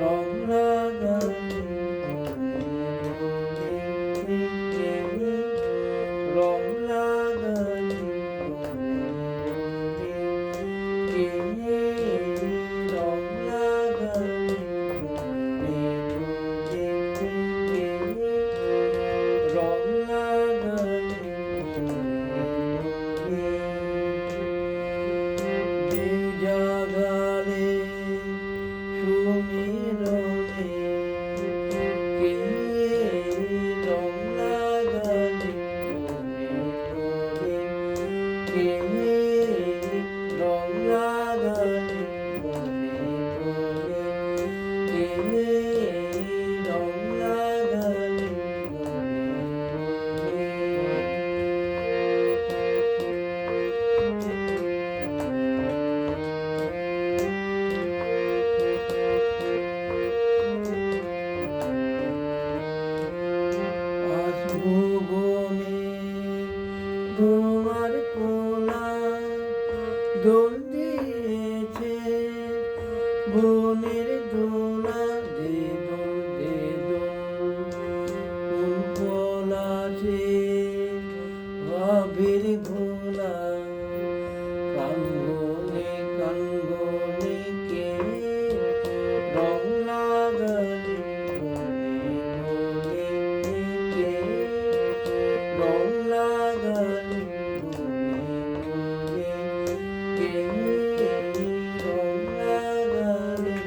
রং লাগালে রং লাগালে কে রং লাগালে রং লাগালে জাগালে সুমিরনে কে রং লাগালে কে রং লাগালে কে রং লাগালে ভুবনে তোমার কোলা দোল দিয়েছে বনের দোলা দে দোল কোন পলাশে ভাবের ভোলা কাঙ্গনে কাঙ্গনে কে রং লাগালে কে রং লাগালে কে রং লাগালে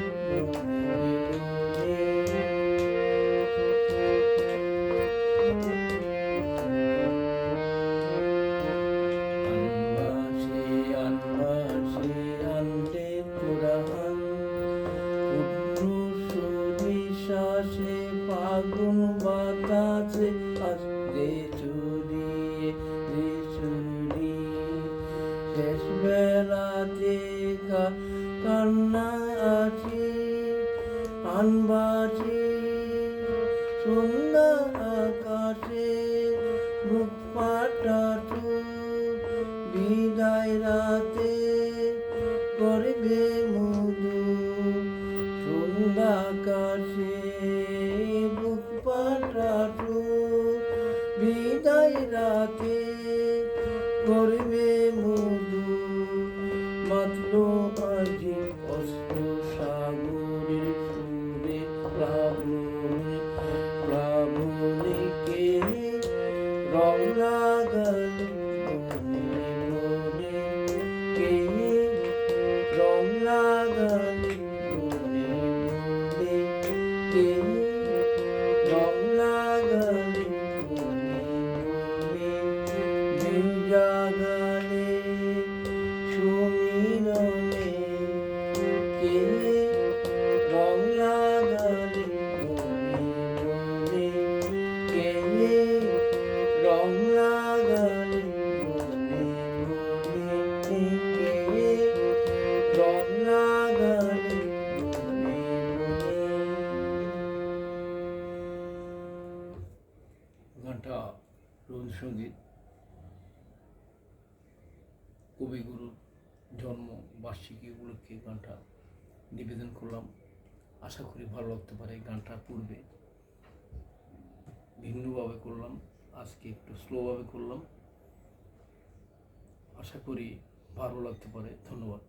আনবাসে আনতে পুরাণ নিঃশ্বাসে ফাগুন বাতাসে আসতে চুরিয়ে শেষ বেলাতে কান্না আছে আনবাসে সন্ধ্যা আকাশে বুক পাটাটু বিদায় রাতে করবে মধু সন্ধ্যা আকাশে বুক পাটাটু বিদায় রাতে করবে মধু মাতলো আজি অস্ত সাগরের সুরে প্লাবনে কে রং লাগালে মনে কে রং লাগালে মনে কে রং লাগালে দিন জাগালে সুমিরনে কে রং লাগালে কে রং লাগালে কে রং লাগালে গানটা রবীন্দ্রসঙ্গীত কবিগুরুর জন্ম বার্ষিকী উপলক্ষে গানটা নিবেদন করলাম। আশা করি ভালো লাগতে পারে। গানটা পূর্বে ভিন্নভাবে করলাম, আজকে একটু স্লোভাবে করলাম। আশা করি ভালো লাগতে পারে। ধন্যবাদ।